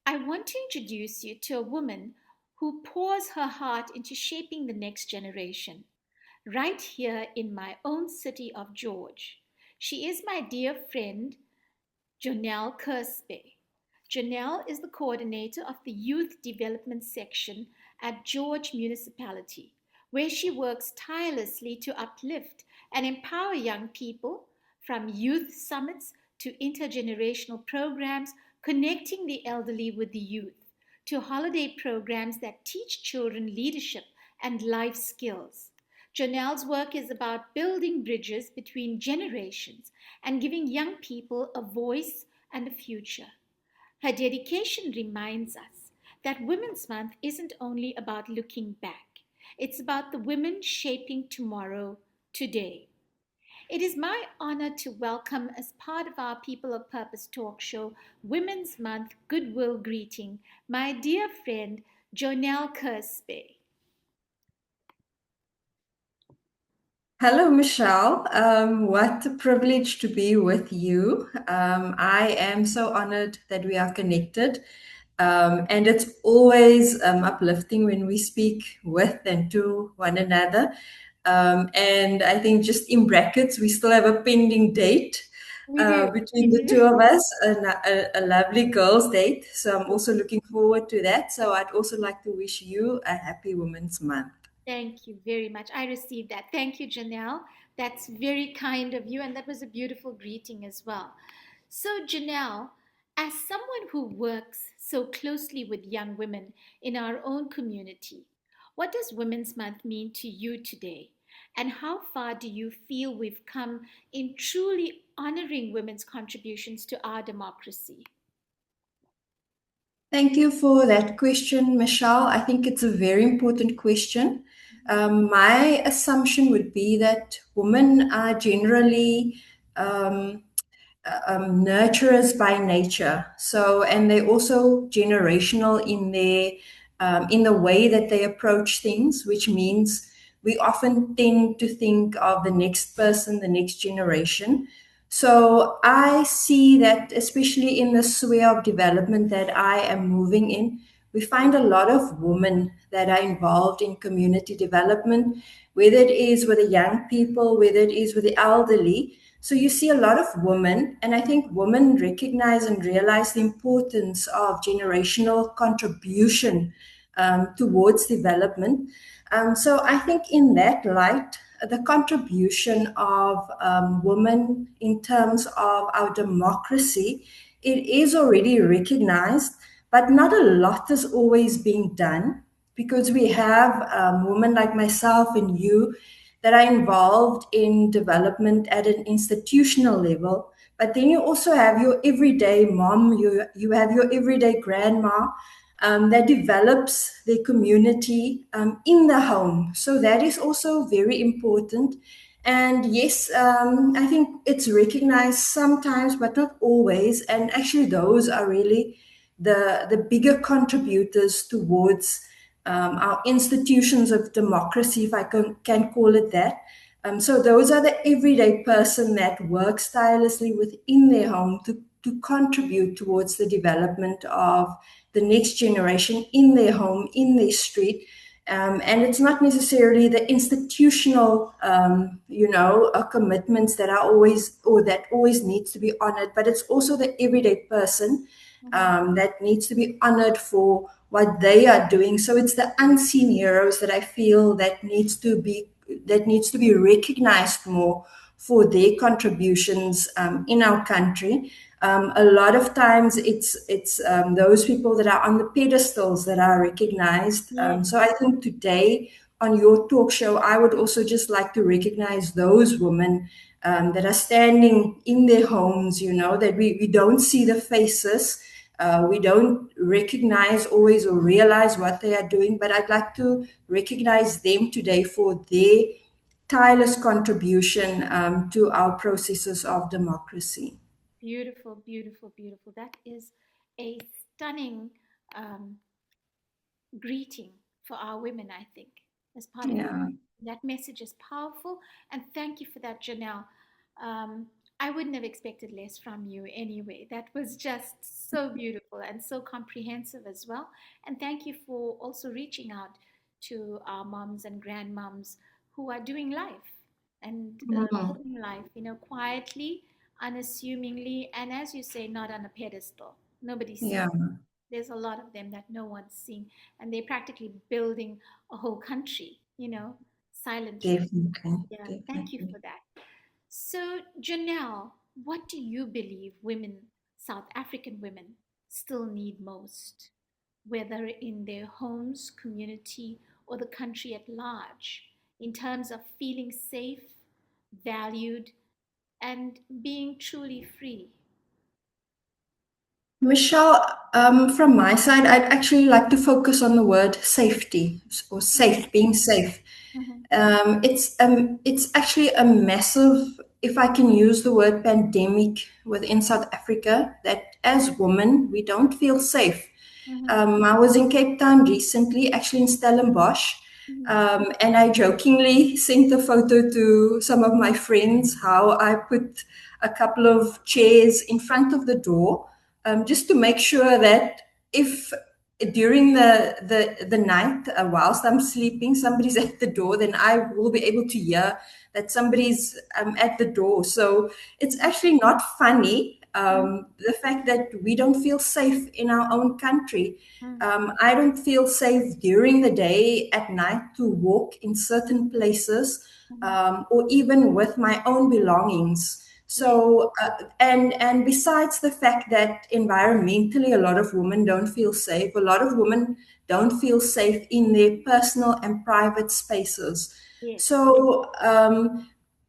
I want to introduce you to a woman who pours her heart into shaping the next generation, right here in my own city of George. She is my dear friend, Jonel Kerspuy. Jonel is the coordinator of the Youth Development Section at George Municipality, where she works tirelessly to uplift and empower young people from youth summits to intergenerational programs connecting the elderly with the youth, to holiday programs that teach children leadership and life skills. Jonel's work is about building bridges between generations and giving young people a voice and a future. Her dedication reminds us that Women's Month isn't only about looking back, it's about the women shaping tomorrow today. It is my honor to welcome, as part of our People of Purpose talk show, Women's Month Goodwill Greeting, my dear friend, Jonel Kerspuy. Hello, Michelle. What a privilege to be with you. I am so honored that we are connected. And it's always uplifting when we speak with and to one another. And I think just in brackets, we still have a pending date We do, we between the two do. of us, a lovely girls' date. So I'm also looking forward to that. So I'd also like to wish you a happy Women's Month. Thank you very much. I received that. Thank you, Janelle. That's very kind of you, and that was a beautiful greeting as well. So, Janelle, as someone who works so closely with young women in our own community, what does Women's Month mean to you today? And how far do you feel we've come in truly honoring women's contributions to our democracy? Thank you for that question, Michelle. I think it's a very important question. My assumption would be that women are generally um, nurturers by nature. So, and they're also generational in the way that they approach things, which means we often tend to think of the next person, the next generation. So I see that, especially in the sphere of development that I am moving in, we find a lot of women that are involved in community development, whether it is with the young people, whether it is with the elderly. So you see a lot of women, and I think women recognize and realize the importance of generational contribution towards development. So I think in that light, the contribution of women in terms of our democracy, it is already recognized, but not a lot is always being done because we have women like myself and you that are involved in development at an institutional level. But then you also have your everyday mom, you have your everyday grandma that develops their community in the home. So that is also very important. And yes, I think it's recognized sometimes, but not always. And actually, those are really the bigger contributors towards our institutions of democracy, if I can call it that. So those are the everyday person that works tirelessly within their home to contribute towards the development of the next generation in their home, in their street. And it's not necessarily the institutional, commitments that are always or that always needs to be honored, but it's also the everyday person Mhm. that needs to be honored for what they are doing. So it's the unseen heroes that I feel that needs to be recognized more for their contributions in our country. A lot of times it's those people that are on the pedestals that are recognized. Yes. So I think today on your talk show, I would also just like to recognize those women that are standing in their homes, that we don't see the faces. We don't recognize always or realize what they are doing, but I'd like to recognize them today for their tireless contribution to our processes of democracy. Beautiful, beautiful, beautiful. That is a stunning um, greeting for our women, I think, as part of Yeah. that message is powerful. And thank you for that, Janelle. Um, I wouldn't have expected less from you anyway. That was just so beautiful and so comprehensive as well. And thank you for also reaching out to our moms and grandmoms who are doing life and Mm. living life, quietly, unassumingly, and as you say, not on a pedestal. Nobody sees. Yeah, There's a lot of them that no one's seeing, and they're practically building a whole country, silently. definitely, Yeah, thank you definitely. for that. So, Janelle, what do you believe women, South African women, still need most, whether in their homes, community, or the country at large, in terms of feeling safe, valued, and being truly free? Michelle, from my side, I'd actually like to focus on the word safety or safe, being safe. Mhm, It's actually a massive, if I can use the word pandemic within South Africa, that as women we don't feel safe. mhm, I was in Cape Town recently, actually in Stellenbosch, mhm, and I jokingly sent a photo to some of my friends how I put a couple of chairs in front of the door, just to make sure that if during the night, whilst I'm sleeping, somebody's at the door, then I will be able to hear that somebody's at the door. So it's mhm, actually not funny, mhm, the fact that we don't feel safe in our own country. mhm, I don't feel safe during the day, at night, to walk in certain places, mhm. or even with my own belongings. Yes, So, and besides the fact that environmentally a lot of women don't feel safe, a lot of women don't feel safe in their personal and private spaces. yes, So,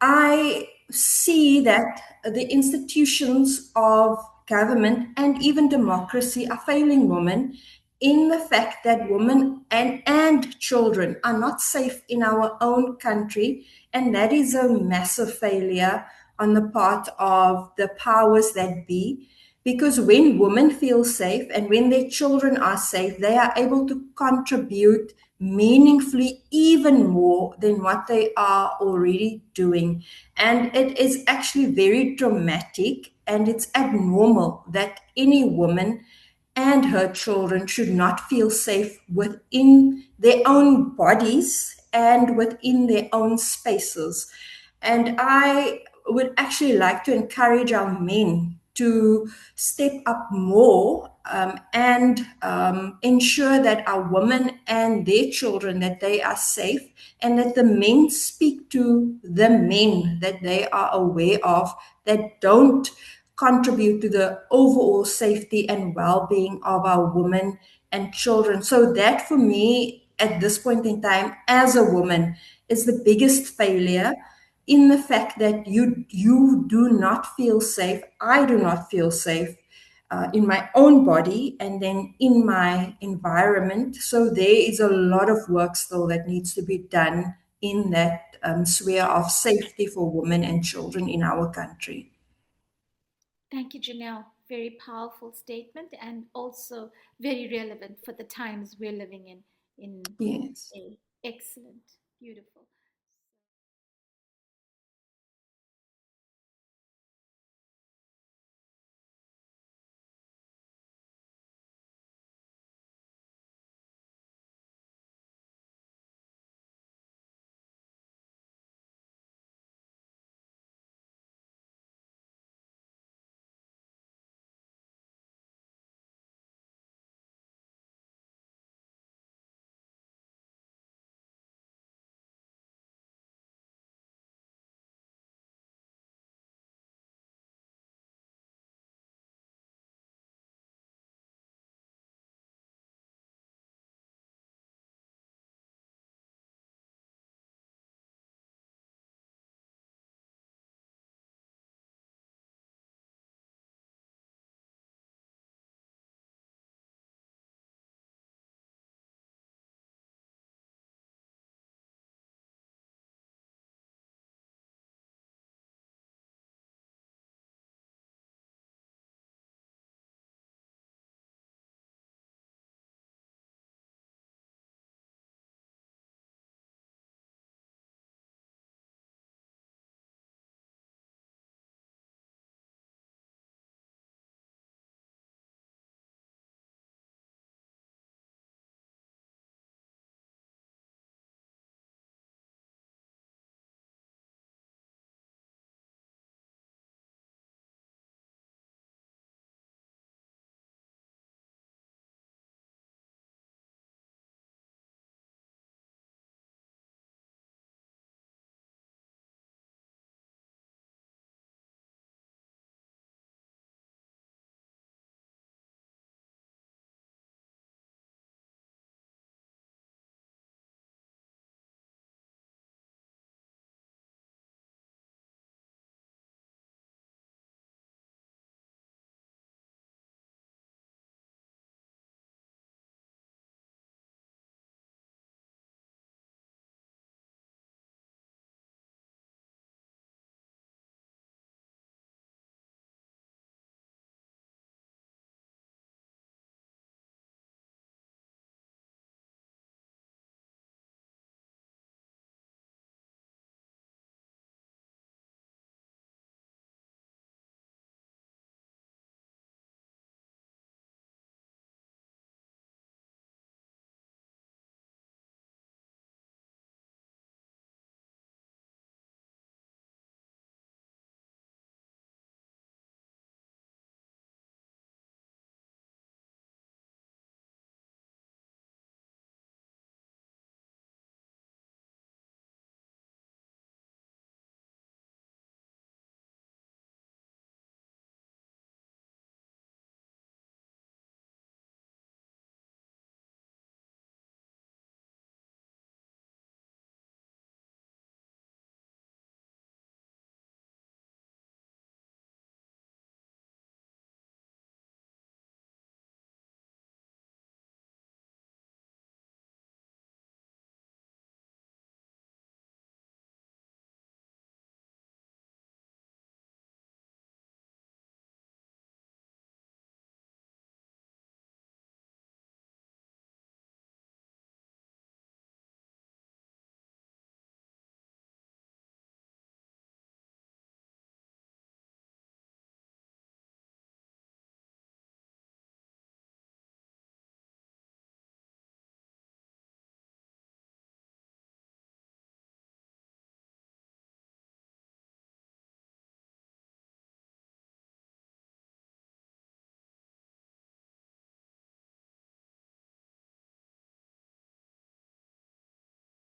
I see that the institutions of government and even democracy are failing women in the fact that women and children are not safe in our own country. And that is a massive failure on the part of the powers that be. Because when women feel safe and when their children are safe, they are able to contribute meaningfully even more than what they are already doing. And it is actually very dramatic and it's abnormal that any woman and her children should not feel safe within their own bodies and within their own spaces. And I would actually like to encourage our men to step up more, and ensure that our women and their children that they are safe, and that the men speak to the men that they are aware of that don't contribute to the overall safety and well-being of our women and children. So that for me at this point in time as a woman is the biggest failure, in the fact that you do not feel safe. I do not feel safe in my own body and then in my environment. So there is a lot of work still that needs to be done in that sphere of safety for women and children in our country. thank you, Janelle. Very powerful statement and also very relevant for the times we're living in Yes. today. Excellent, beautiful.